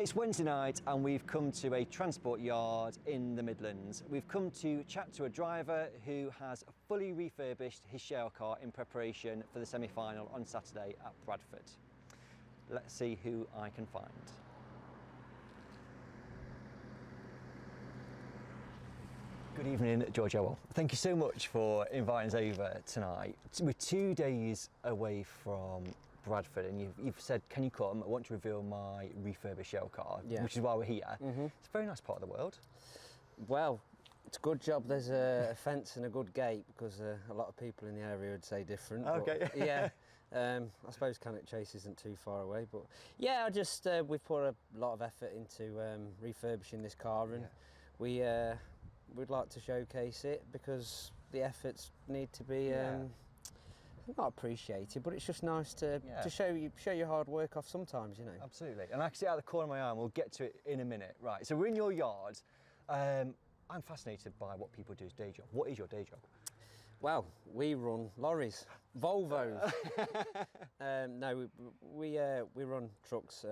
It's Wednesday night and we've come to a transport yard in the Midlands. We've come to chat to a driver who has fully refurbished his Shale car in preparation for the semi-final on Saturday at Bradford. Let's see who I can find. Good evening, George Elwell. Thank you so much for inviting us over tonight. We're 2 days away from Bradford and you've said, can you come? I want to reveal my refurbished Shale car, which is why we're here. It's a very nice part of the world. Well, it's a good job there's a fence and a good gate, because a lot of people in the area would say different. Okay. But, yeah, I suppose Cannock Chase isn't too far away, but yeah, we've put a lot of effort into refurbishing this car, and we'd like to showcase it because the efforts need to be not appreciated, but it's just nice to show your hard work off sometimes, you know. Absolutely, and I can see out of the corner of my eye, and we'll get to it in a minute. Right, so we're in your yard. I'm fascinated by what people do as day job. What is your day job? Well, we run lorries, Volvos. No, we run trucks,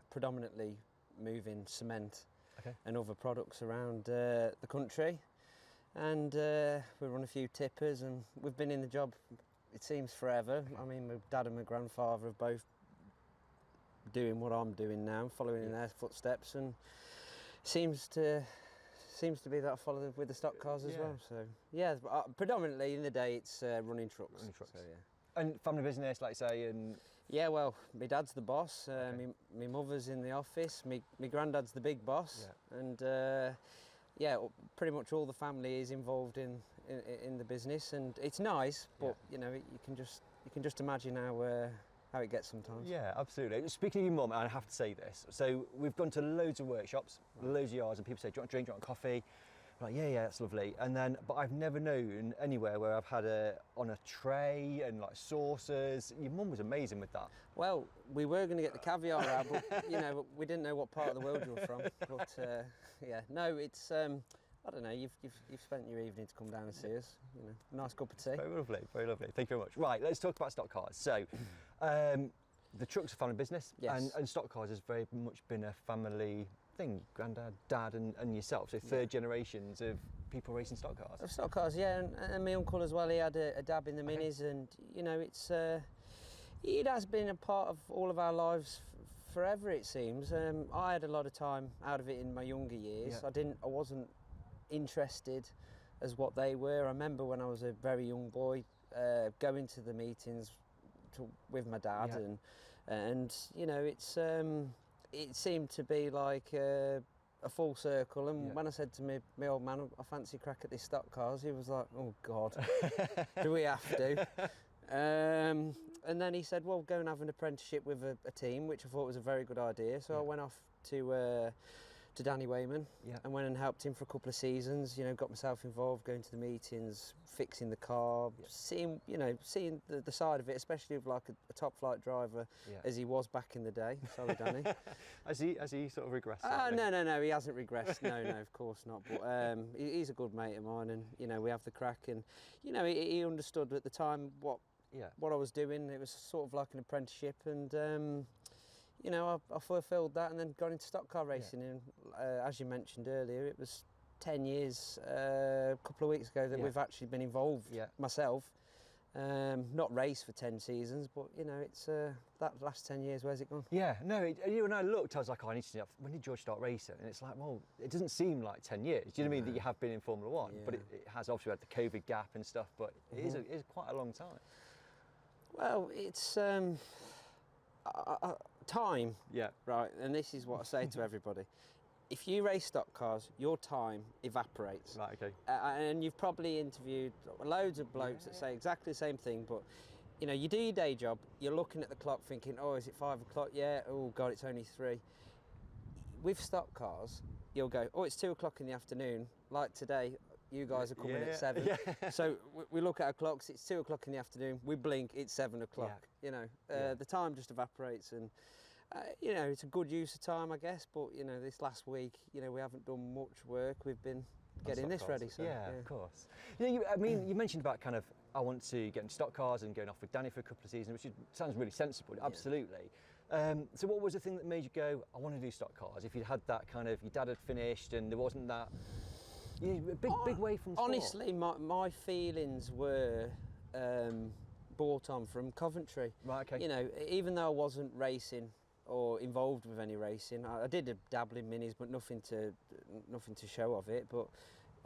predominantly moving cement and other products around the country, and we run a few tippers, and we've been in the job, it seems, forever. I mean, my dad and my grandfather are both doing what I'm doing now, following in their footsteps, and seems to be that I follow with the stock cars as well. So yeah, predominantly in the day it's running trucks. So, yeah. And family business, like you say, and yeah, well, my dad's the boss. My mother's in the office. My granddad's the big boss, and yeah, pretty much all the family is involved in the business, and it's nice. But you know, you can just imagine how it gets sometimes. Yeah, absolutely. Speaking of your mum, I have to say this. So we've gone to loads of workshops, loads of yards, and people say, do you want a drink, do you want coffee? I'm like, yeah, that's lovely. And then, but I've never known anywhere where I've had on a tray and like saucers. Your mum was amazing with that. Well, we were going to get the caviar out, but you know, we didn't know what part of the world you were from. But yeah, no, it's I don't know. You've spent your evening to come down and see us. You know, nice cup of tea. Very lovely, very lovely. Thank you very much. Right, let's talk about stock cars. So, the truck's a family business, and stock cars has very much been a family thing. Granddad, dad, and yourself. So third generations of people racing stock cars. Of stock cars, yeah, and my uncle as well. He had a dab in the minis, and you know, it has been a part of all of our lives forever, it seems. I had a lot of time out of it in my younger years. I wasn't interested as what they were. I remember when I was a very young boy going to the meetings with my dad, and you know, it seemed to be like a full circle. And when I said to my old man, I fancy a crack at these stock cars, he was like, oh God, do we have to? And then he said, well, go and have an apprenticeship with a team, which I thought was a very good idea. So I went off to Danny Wayman and went and helped him for a couple of seasons. You know, got myself involved, going to the meetings, fixing the car, seeing the side of it, especially with like a top flight driver as he was back in the day. Sorry, Danny. Has he sort of regressed? No, he hasn't regressed. No, of course not. But he's a good mate of mine, and you know, we have the crack, and you know, he understood at the time what I was doing. It was sort of like an apprenticeship, and you know, I fulfilled that and then got into stock car racing. And as you mentioned earlier, it was 10 years, a couple of weeks ago, that we've actually been involved myself. Not raced for 10 seasons, but you know, it's that last 10 years, where's it gone? Yeah, no, when I looked, I was like, oh, I need to know, when did George start racing? And it's like, well, it doesn't seem like 10 years. Do you know what I mean? That you have been in Formula One, but it has obviously had the COVID gap and stuff, but it is quite a long time. Well, it's time, right, and this is what I say to everybody. If you race stock cars, your time evaporates. Right, okay. And you've probably interviewed loads of blokes that say exactly the same thing, but you know, you do your day job, you're looking at the clock thinking, oh, is it 5 o'clock? Yeah, oh God, it's only 3. With stock cars, you'll go, oh, it's 2 o'clock in the afternoon, like today, you guys are coming at 7. So we look at our clocks, it's 2 o'clock in the afternoon, we blink, it's 7 o'clock. You know, the time just evaporates, and you know, it's a good use of time, I guess, but you know, this last week, you know, we haven't done much work. We've been getting this ready. So, of course. You know, you mentioned about kind of, I want to get into stock cars and going off with Danny for a couple of seasons, which sounds really sensible, absolutely. So what was the thing that made you go, I want to do stock cars? If you'd had that kind of, your dad had finished and there wasn't that, big way from sport. Honestly, my feelings were brought on from Coventry. Right, okay. You know, even though I wasn't racing or involved with any racing, I did dabble in minis, but nothing to show of it. But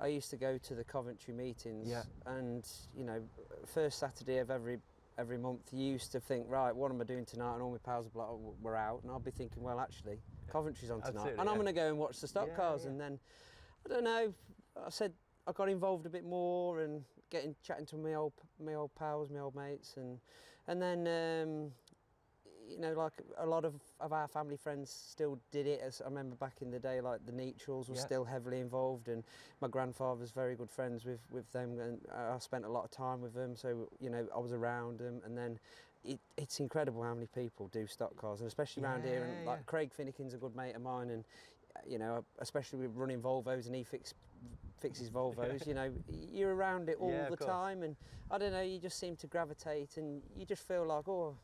I used to go to the Coventry meetings, and you know, first Saturday of every month, you used to think, right, what am I doing tonight? And all my pals would be like, oh, we're out, and I'll be thinking, well, actually, Coventry's on tonight, and I'm going to go and watch the stock cars. And then, I don't know, I said I got involved a bit more and chatting to my old pals, my old mates, and then you know, like a lot of our family friends still did it. As I remember back in the day, like the Neatrals were still heavily involved, and my grandfather's very good friends with them, and I spent a lot of time with them. So you know, I was around them, and then it's incredible how many people do stock cars, and especially around here. And like Craig Finnegan's a good mate of mine, and you know, especially with running Volvos, and he fixes Volvos. You know, you're around it all the time, and I don't know, you just seem to gravitate, and you just feel like, oh,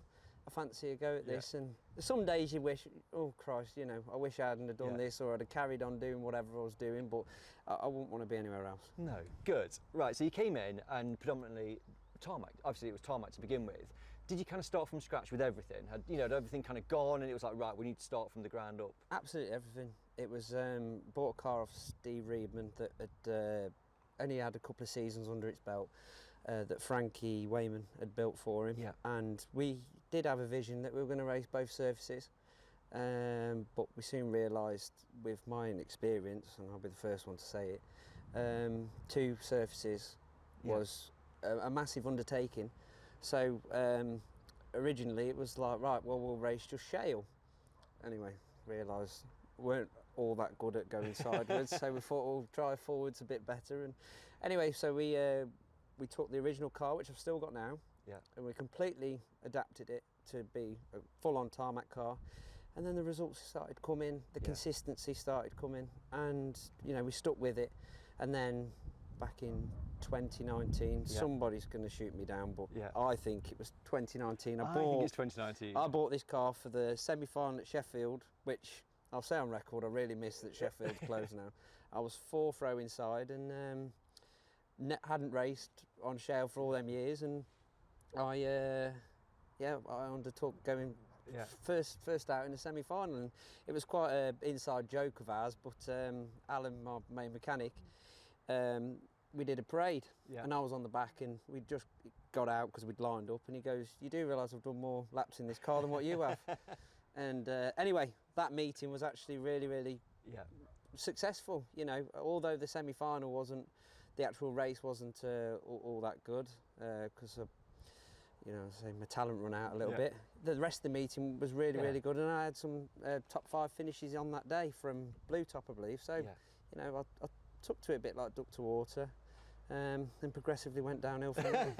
I fancy a go at this. And some days you wish, oh Christ, you know, I wish I hadn't have done this, or I'd have carried on doing whatever I was doing, but I wouldn't want to be anywhere else. No, good. Right, so you came in and predominantly tarmac. Obviously it was tarmac to begin with. Did you kind of start from scratch with everything? Had everything kind of gone and it was like, right, we need to start from the ground up? Absolutely everything. It was, bought a car off Steve Reedman that had only had a couple of seasons under its belt, that Frankie Wayman had built for him. And we did have a vision that we were going to race both surfaces, but we soon realised, with my inexperience, and I'll be the first one to say it, 2 surfaces was a massive undertaking. So originally it was like, right, well, we'll race just shale. Anyway, realised we weren't all that good at going sideways, so we thought we'll try forwards a bit better. And anyway, so we took the original car, which I've still got now, and we completely adapted it to be a full-on tarmac car. And then the results started coming, the consistency started coming, and you know, we stuck with it. And then back in 2019, somebody's going to shoot me down, but I think it was 2019. I think it's 2019. I bought this car for the semi-final at Sheffield, which I'll say on record, I really miss that Sheffield's closed now. I was 4th row inside, and hadn't raced on shale for all them years, and I undertook going first out in the semi-final, and it was quite an inside joke of ours, but Alan, my main mechanic, we did a parade, and I was on the back, and we just got out because we'd lined up, and he goes, you do realise I've done more laps in this car than what you have? And anyway, that meeting was actually really, really successful. You know, although the semi-final wasn't, the actual race wasn't all that good, because you know, say my talent run out a little bit. The rest of the meeting was really, really good, and I had some top 5 finishes on that day from Blue Top, I believe. So, you know, I took to it a bit like duck to water, then progressively went downhill from there.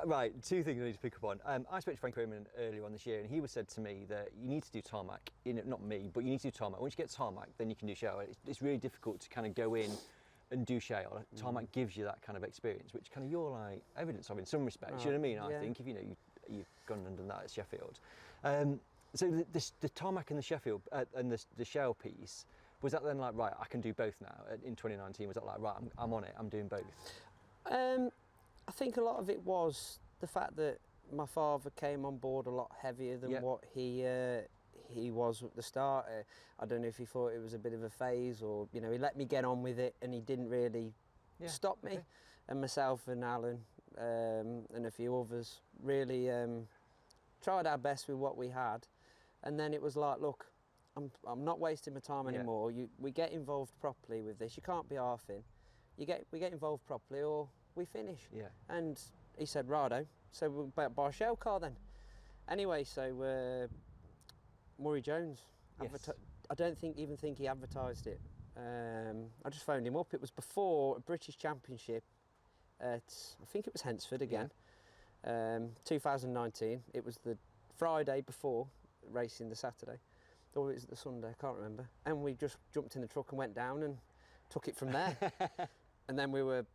Right, 2 things I need to pick up on. I spoke to Frank Raymond earlier on this year, and he said to me that you need to do tarmac. You know, not me, but you need to do tarmac. Once you get tarmac, then you can do shale. It's really difficult to kind of go in and do shale. Tarmac gives you that kind of experience, which kind of you're like evidence of in some respects. You know what I mean? I think if you know you've gone and done that at Sheffield. So the tarmac and the Sheffield and the shale piece, was that then like, right, I can do both now? In 2019, was that like, right, I'm on it, I'm doing both? I think a lot of it was the fact that my father came on board a lot heavier than what he was at the start. I don't know if he thought it was a bit of a phase, or you know, he let me get on with it, and he didn't really stop me. And myself and Alan and a few others really tried our best with what we had, and then it was like, look, I'm not wasting my time anymore. We get involved properly with this. You can't be halving. We get involved properly, or we finish. And he said, righto, so we'll buy a Shale Car then. Anyway, so Murray Jones, I don't even think he advertised it. I just phoned him up. It was before a British Championship at, I think it was Hensford again, 2019. It was the Friday before racing the Saturday. Or it was the Sunday, I can't remember. And we just jumped in the truck and went down and took it from there. And then we were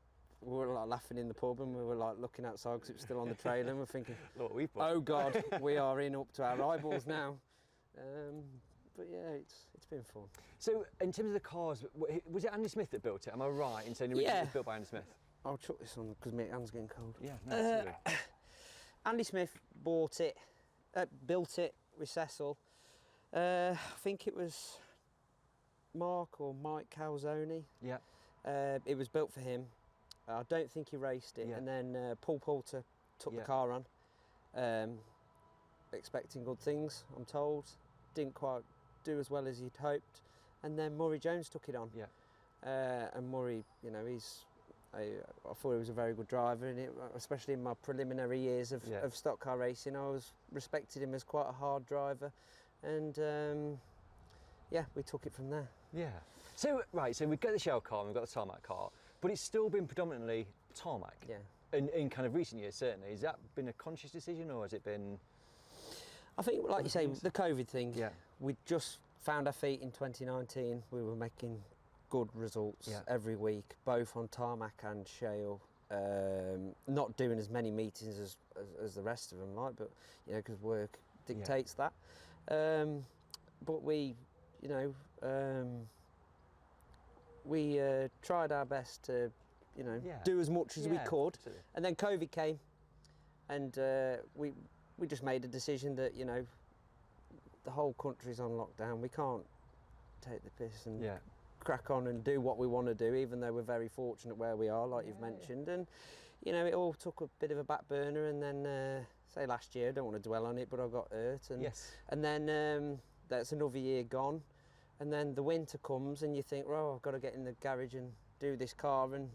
we were like laughing in the pub, and we were like looking outside because it was still on the trailer, and we're thinking, Look what we've put. oh God, we are in up to our eyeballs now. But yeah, it's been fun. So in terms of the cars, was it Andy Smith that built it? Am I right in saying it was built by Andy Smith? I'll chuck this on because my hand's getting cold. Yeah, no, absolutely. Andy Smith bought it, built it with Cecil. I think it was Mark or Mike Calzoni. Yeah. It was built for him. I don't think he raced it. Yeah. And then Paul Poulter took the car on, expecting good things, I'm told. Didn't quite do as well as he'd hoped. And then Murray Jones took it on. Yeah. And Murray, you know, I thought he was a very good driver, and especially in my preliminary years of stock car racing, I was respected him as quite a hard driver, and yeah, we took it from there. Yeah. So so we've got the Shale car and we've got the tarmac car, but it's still been predominantly tarmac. Yeah. In kind of recent years, certainly. Has that been a conscious decision, or has it been? I think, like you say, the COVID thing. Yeah. We just found our feet in 2019. We were making good results every week, both on tarmac and shale. Not doing as many meetings as the rest of them, like, but you know, because work dictates that. But we, you know, we tried our best to, you know, do as much as we could. Absolutely. And then COVID came, and we just made a decision that, you know, the whole country's on lockdown. We can't take the piss and crack on and do what we want to do, even though we're very fortunate where we are, like you've mentioned. And you know, it all took a bit of a back burner, and then say last year, I don't want to dwell on it, but I got hurt, and then that's another year gone, and then the winter comes and you think, well, I've got to get in the garage and do this car, and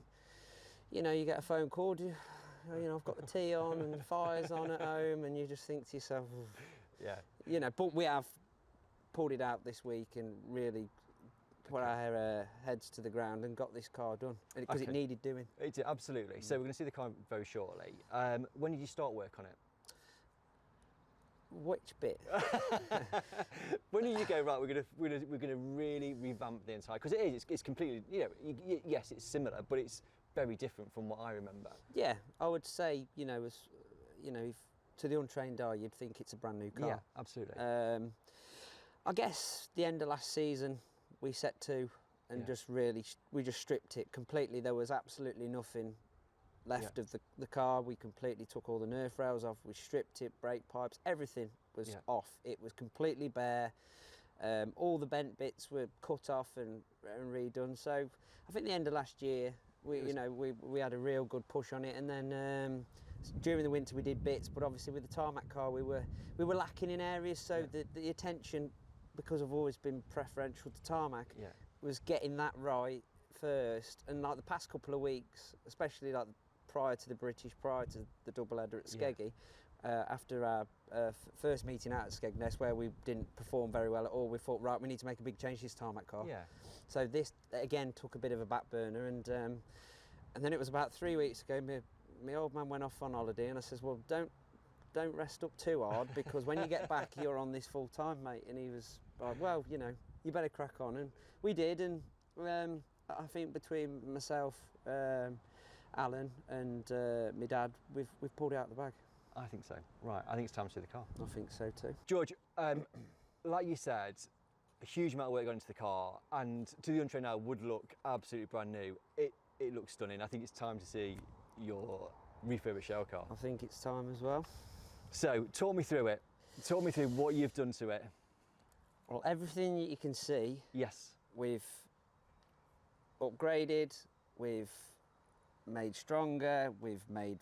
you know, you get a phone call, you know, I've got the tea on and the fire's on at home, and you just think to yourself, you know, but we have pulled it out this week and really put our heads to the ground and got this car done, because it needed doing. It did, absolutely. So we're going to see the car very shortly. When did you start work on it? Which bit? When did you go, right, we're gonna really revamp the entire, because it's completely, you know, yes, it's similar, but it's very different from what I remember. Yeah, I would say, you know, as you know, if to the untrained eye, you'd think it's a brand new car. Yeah, absolutely. I guess the end of last season, we set to and we just stripped it completely. There was absolutely nothing left of the car. We completely took all the nerf rails off, we stripped it, brake pipes, everything was off. It was completely bare. All the bent bits were cut off and redone. So I think the end of last year, we had a real good push on it, and then during the winter we did bits, but obviously with the tarmac car we were lacking in areas, so the attention, because I've always been preferential to tarmac, was getting that right first. And like the past couple of weeks, especially like prior to the double header at Skeggy, after our first meeting out at Skegness, where we didn't perform very well at all, we thought, right, we need to make a big change to this tarmac car. So this again took a bit of a back burner, and then it was about 3 weeks ago, my old man went off on holiday, and I says, well, don't rest up too hard, because when you get back you're on this full time, mate. And he was like, well, you know, you better crack on. And we did, and I think between myself, Alan and my dad, we've pulled it out of the bag. I think so. Right, I think it's time to see the car. I think so too. George, like you said, a huge amount of work got into the car, and to the untrained eye would look absolutely brand new. It looks stunning. I think it's time to see your refurbished Shale car. I think it's time as well. So, talk me through it. Talk me through what you've done to it. Well, everything that you can see, yes, we've upgraded, we've made stronger, we've made,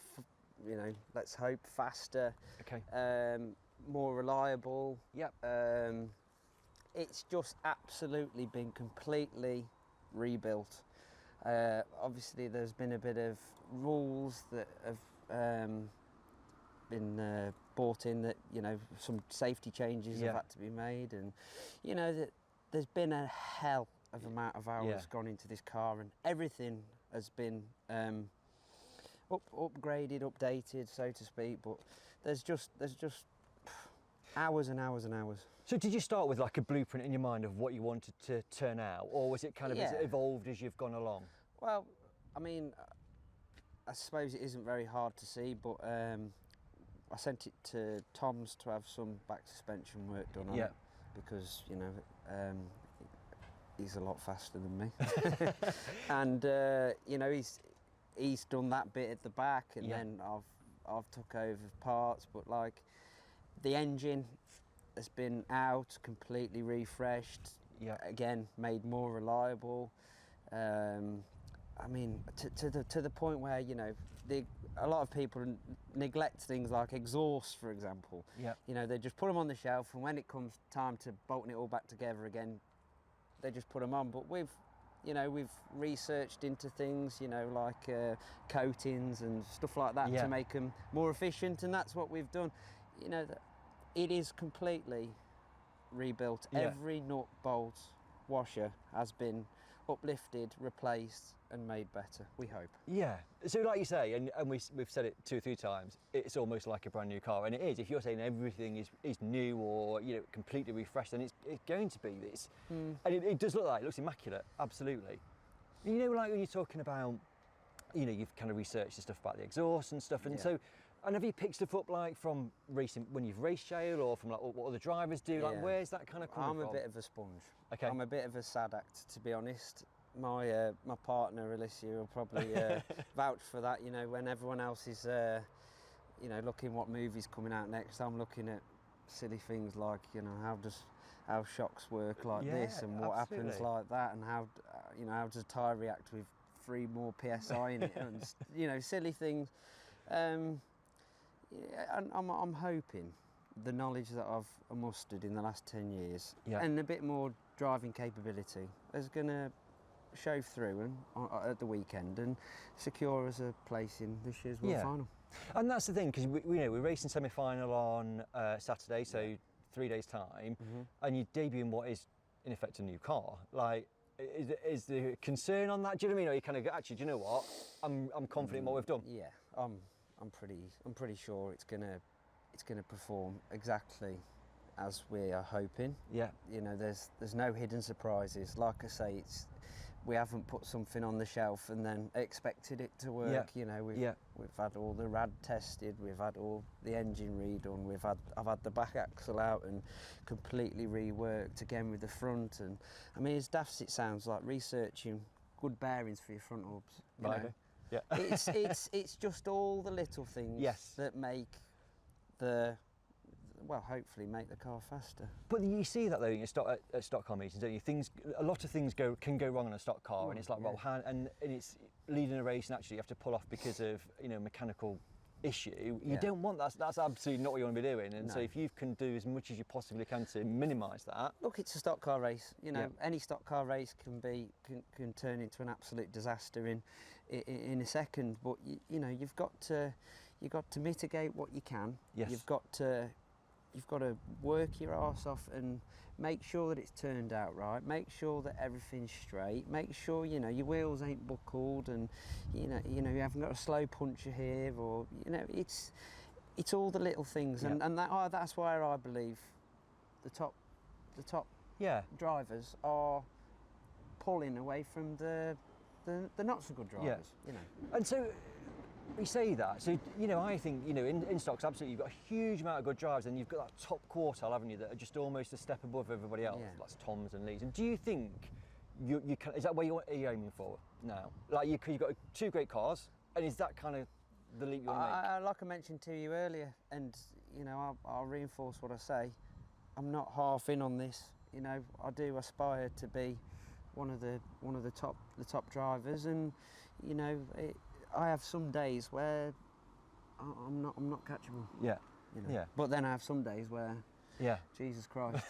you know, let's hope faster, more reliable. Yep. It's just absolutely been completely rebuilt. Obviously, there's been a bit of rules that have been brought in, that, you know, some safety changes have had to be made, and you know that there's been a hell of amount of hours gone into this car, and everything has been upgraded, updated, so to speak. But there's just hours and hours and hours. So did you start with like a blueprint in your mind of what you wanted to turn out, or was it kind of evolved as you've gone along? Well, I mean, I suppose it isn't very hard to see, but I sent it to Tom's to have some back suspension work done on it, because he's a lot faster than me, and he's done that bit at the back, and then I've took over parts, but like the engine has been out, completely refreshed, again made more reliable. I mean, to the point where a lot of people neglect things like exhaust, for example. They just put them on the shelf, and when it comes time to bolting it all back together again, they just put them on. But we've researched into things, like coatings and stuff like that to make them more efficient, and that's what we've done. It is completely rebuilt. Every nut, bolt, washer has been uplifted, replaced and made better, we hope. Yeah, so like you say, and we've said it 2 or 3 times, it's almost like a brand new car, and it is. If you're saying everything is new or completely refreshed, then it's going to be this. And it does look like, it looks immaculate, absolutely. Like when you're talking about, you've kind of researched the stuff about the exhaust and stuff, and so, and have you picked stuff up like from racing, when you've raced Shale, or from like what other drivers do? Like where's that kind of coming from? I'm a bit of a sponge. Okay. I'm a bit of a sad act, to be honest. My partner Alicia will probably vouch for that. When everyone else is looking what movie's coming out next, I'm looking at silly things like how shocks work like this, and what happens like that, and how how does a tyre react with 3 more PSI in it, and silly things. And I'm hoping the knowledge that I've mustered in the last 10 years and a bit more driving capability is going to show through and at the weekend and secure us a place in this year's World Final. And that's the thing, because we're racing semi-final on Saturday, so 3 days time, and you're debuting what is in effect a new car. Like, is there concern on that? Do you know what I mean? Or you kind of go, actually, do you know what? I'm confident in what we've done. Yeah, I'm pretty sure it's gonna perform exactly as we are hoping. There's no hidden surprises. Like I say, we haven't put something on the shelf and then expected it to work. We've had all the rad tested, we've had all the engine redone, I've had the back axle out and completely reworked again with the front. And I mean, as daft as it sounds, like researching good bearings for your front hubs. It's just all the little things that make hopefully make the car faster. But you see that though in your at stock car meetings, don't you? A lot of things can go wrong on a stock car, and it's like, and it's leading a race, and actually you have to pull off because of mechanical issue. You don't want that. That's absolutely not what you want to be doing. And so if you can do as much as you possibly can to minimise that. Look, it's a stock car race. Any stock car race can turn into an absolute disaster in a second. But you've got to mitigate what you can. You've got to work your arse off and make sure that it's turned out right. Make sure that everything's straight. Make sure your wheels ain't buckled, and you haven't got a slow puncher here, or it's all the little things. And that's why I believe the top drivers are pulling away from the not so good drivers. And so. We say that, so I think in stocks, absolutely, you've got a huge amount of good drivers, and you've got that top quartile, haven't you, that are just almost a step above everybody else, like Toms and Lees. And do you think you can? Is that where you're aiming for now? Like you've got 2 great cars, and is that kind of the leap you want to make? Like I mentioned to you earlier, and I'll reinforce what I say. I'm not half in on this. I do aspire to be one of the top drivers, and I have some days where I'm not catchable. But then I have some days where, Jesus Christ,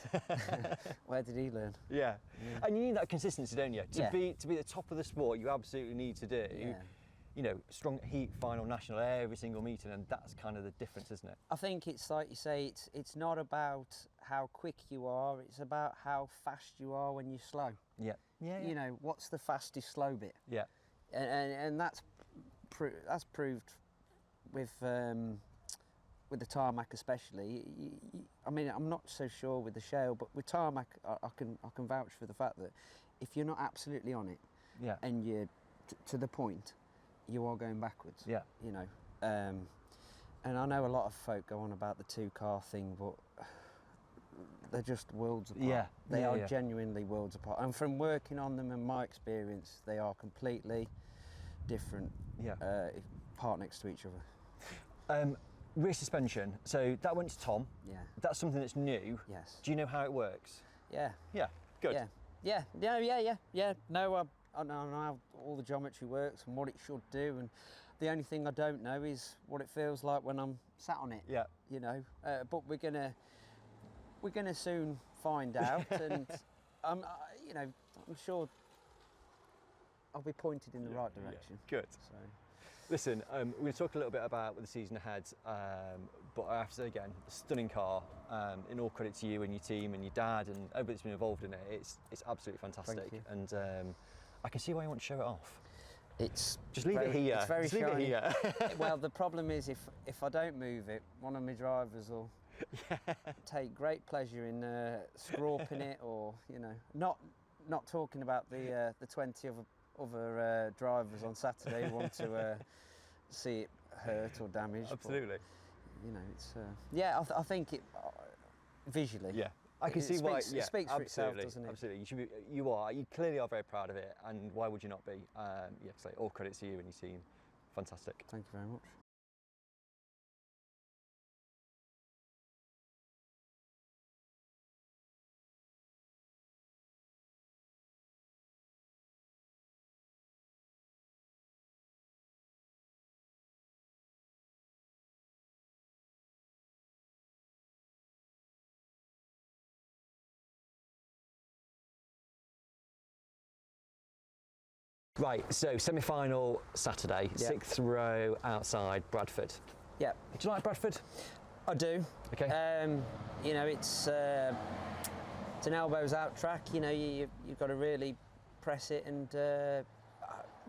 where did he learn? And you need that consistency, don't you? To be the top of the sport, you absolutely need to do, strong heat final national every single meeting, and that's kind of the difference, isn't it? I think it's like you say, it's not about how quick you are, it's about how fast you are when you're slow. What's the fastest slow bit? And that's proved with the tarmac especially. I mean, I'm not so sure with the Shale, but with tarmac, I can vouch for the fact that if you're not absolutely on it, and you're to the point, you are going backwards. Yeah. You know, and I know a lot of folk go on about the 2-car thing, but they're just worlds apart. Yeah. They Yeah, are yeah. genuinely worlds apart. And from working on them and my experience, they are completely different. Yeah. Part next to each other. Rear suspension. So that went to Tom. Yeah. That's something that's new. Yes. Do you know how it works? Yeah. Yeah. Good. Yeah. No, I know how all the geometry works and what it should do, and the only thing I don't know is what it feels like when I'm sat on it. Yeah. You know, but we're gonna soon find out, and I'm sure I'll be pointed in the right direction. Yeah. Good. So. Listen, we're going to talk a little bit about the season ahead, but I have to say again, a stunning car. In all credit to you and your team and your dad and everybody that's been involved in it. It's absolutely fantastic. Thank you. And I can see why you want to show it off. It's just leave it here. It's very just leave shiny. it here. Well, the problem is if I don't move it, one of my drivers will take great pleasure in scrawping it, or not talking about the 20 other drivers on Saturday who want to see it hurt or damaged. Absolutely. But, it's I think it visually. Yeah. I can see why. It speaks for itself, doesn't it? Absolutely. You clearly are very proud of it, and why would you not be? So all credit to you and your team. Fantastic. Thank you very much. Right, so semi-final Saturday, 6th row outside Bradford. Yeah. Do you like Bradford? I do. Okay. It's an elbows out track. You've got to really press it, and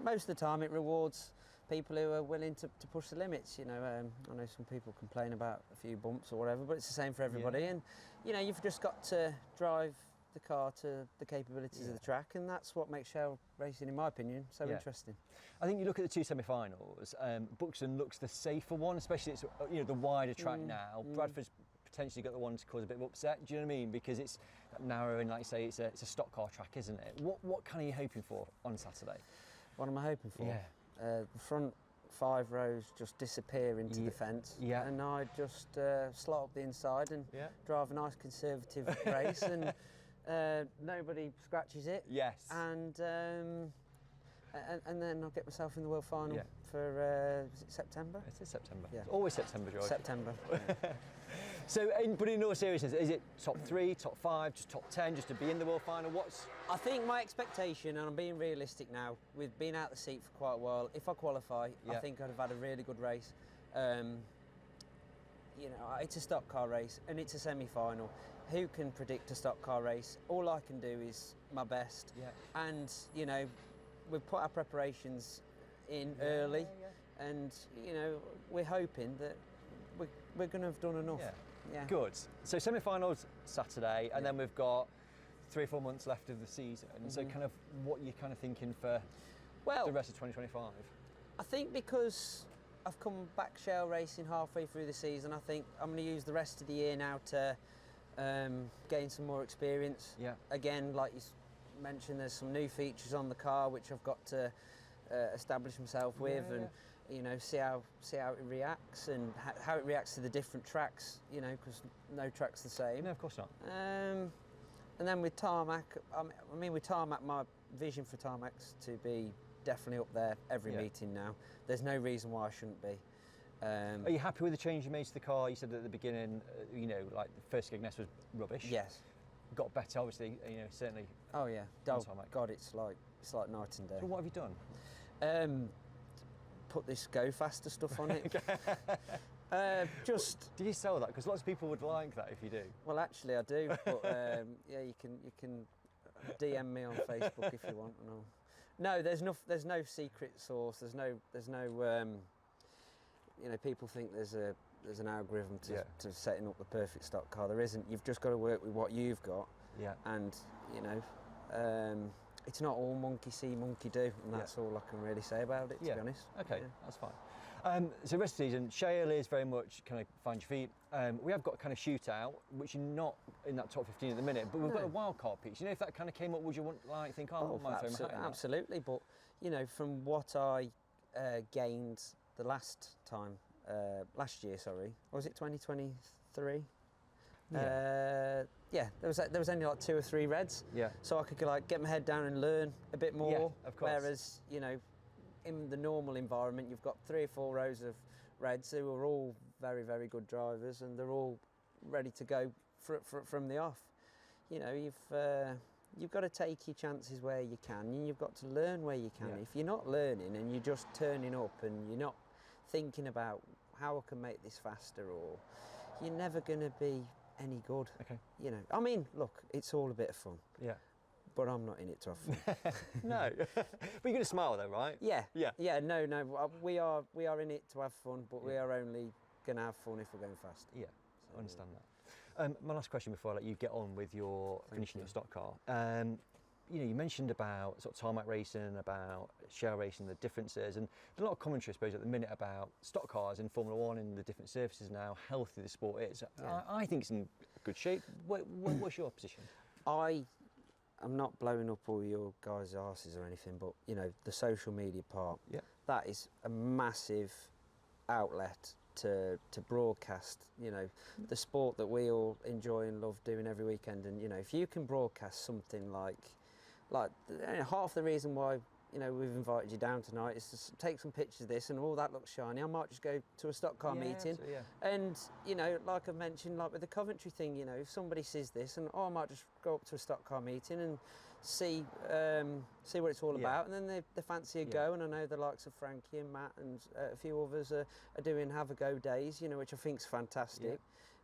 most of the time it rewards people who are willing to push the limits. I know some people complain about a few bumps or whatever, but it's the same for everybody. And you've just got to drive the car to the capabilities of the track, and that's what makes Shale racing, in my opinion, so interesting. I think you look at the two semi-finals. Buxton looks the safer one, especially it's the wider track now. Bradford's potentially got the one to cause a bit of upset. Do you know what I mean? Because it's narrow and, like you say, it's a stock car track, isn't it? What kind of you hoping for on Saturday? What am I hoping for? Yeah. The front 5 rows just disappear into the fence, and I just slot up the inside and drive a nice conservative race, and nobody scratches it. Yes. And then I'll get myself in the World Final for is it September? It is September. Yeah. It's always September, George. September. So, but in all seriousness, is it top 3, top 5, just top 10, just to be in the World Final? I think my expectation, and I'm being realistic now, with being out the seat for quite a while, if I qualify, I think I'd have had a really good race. It's a stock car race and it's a semi-final. Who can predict a stock car race? All I can do is my best. Yeah. And, we've put our preparations in early, and, we're hoping that we're going to have done enough. Yeah. Good. So semi-finals Saturday, and then we've got 3 or 4 months left of the season. So kind of what you're kind of thinking for the rest of 2025? I think because I've come back Shale racing halfway through the season, I think I'm going to use the rest of the year now to gain some more experience. Yeah. Again, like you mentioned, there's some new features on the car which I've got to establish myself with, and see how it reacts, and how it reacts to the different tracks. Because no track's the same. No, of course not. And then with tarmac, with tarmac, my vision for tarmac's to be definitely up there every meeting now. There's no reason why I shouldn't be. Are you happy with the change you made to the car? You said at the beginning, like the first Ignis was rubbish. Yes. Got better, obviously. Certainly. Oh yeah. Oh God, it's like night and day. So what have you done? Put this go faster stuff on it. Do you sell that? Because lots of people would like that if you do. Well, actually, I do. But you can DM me on Facebook if you want. No, there's no secret sauce. There's no. People think there's an algorithm to setting up the perfect stock car. There isn't. You've just got to work with what you've got. Yeah. And it's not all monkey see, monkey do, and that's all I can really say about it, to be honest. Okay, that's fine. So rest of the season, Shale is very much kind of find your feet. We have got kind of shootout, which you're not in that top 15 at the minute, but we've got a wild card piece. You know, if that kind of came up, would you want think, absolutely, but you know, from what I gained the last time, last year, sorry, was it 2023? Yeah, there was only like 2 or 3 reds. Yeah. So I could like get my head down and learn a bit more. Yeah, of course. Whereas, you know, in the normal environment, you've got 3 or 4 rows of reds who are all very, very good drivers, and they're all ready to go from the off. You know, you've got to take your chances where you can, and you've got to learn where you can. Yeah. If you're not learning and you're just turning up and you're not thinking about how I can make this faster, or you're never going to be any good. Okay. You know, I mean, look, it's all a bit of fun. Yeah. But I'm not in it to have fun. No. But you're going to smile though, right? Yeah. Yeah. Yeah, no, we are in it to have fun, but we are only going to have fun if we're going fast. Yeah, so, I understand that. My last question before I let you get on with your finishing your stock car. You know, you mentioned about sort of tarmac racing, about shale racing, the differences, and there's a lot of commentary, I suppose, at the minute about stock cars in Formula One and the different surfaces and how healthy the sport is. Yeah. I think it's in good shape. What's your position? I'm not blowing up all your guys' arses or anything, but you know, the social media part, that is a massive outlet to broadcast, you know, the sport that we all enjoy and love doing every weekend. And you know, if you can broadcast something like half the reason why, you know, we've invited you down tonight is to take some pictures of this, and all that looks shiny. I might just go to a stock car meeting, and you know, like I've mentioned, like with the Coventry thing, you know, if somebody sees this, and I might just go up to a stock car meeting and see what it's all about, and then they fancy a go. And I know the likes of Frankie and Matt and a few others are doing have a go days, you know, which I think's fantastic.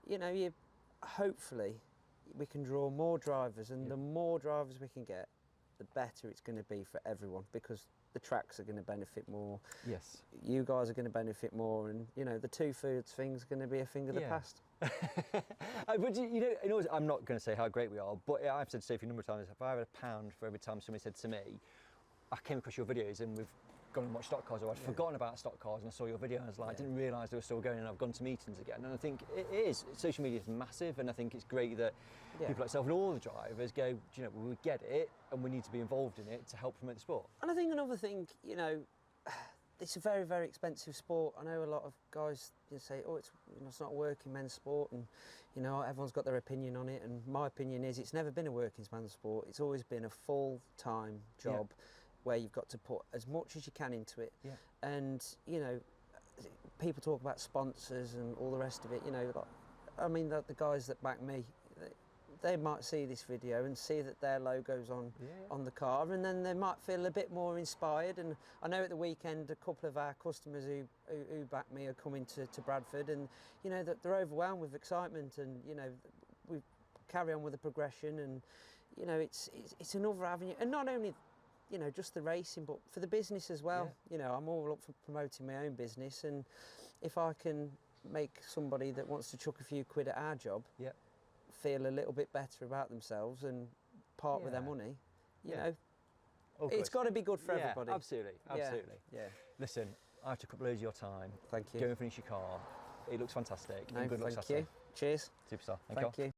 You know, hopefully we can draw more drivers, and the more drivers we can get, the better it's going to be for everyone, because the tracks are going to benefit more. Yes. You guys are going to benefit more, and you know, the two foods thing's going to be a thing of the past. But you know, I'm not going to say how great we are, but I've said to Sophie a number of times, if I had a pound for every time somebody said to me, I came across your videos and we've gone and watched stock cars, or I'd forgotten about stock cars and I saw your video and I was like, I didn't realise they were still going, and I've gone to meetings again. And I think it is, social media is massive, and I think it's great that people like yourself and all the drivers go, do you know, well, we get it and we need to be involved in it to help promote the sport. And I think another thing, you know, it's a very, very expensive sport. I know a lot of guys say, oh, it's not a working men's sport, and you know, everyone's got their opinion on it, and my opinion is it's never been a working man's sport. It's always been a full-time job where you've got to put as much as you can into it. And you know, people talk about sponsors and all the rest of it, you know, like, I mean, the guys that back me, they might see this video and see that their logo's on the car, and then they might feel a bit more inspired. And I know at the weekend a couple of our customers who back me are coming to Bradford, and you know, that they're overwhelmed with excitement, and you know, we carry on with the progression, and you know, it's another avenue, and not only, you know, just the racing, but for the business as well. You know, I'm all up for promoting my own business, and if I can make somebody that wants to chuck a few quid at our job feel a little bit better about themselves and part with their money, you know, it's got to be good for everybody. Absolutely. Yeah. Listen, I've took up loads of your time. Thank you. Go and finish your car. It looks fantastic. No, and good luck Saturday. Cheers. Superstar. Thank you.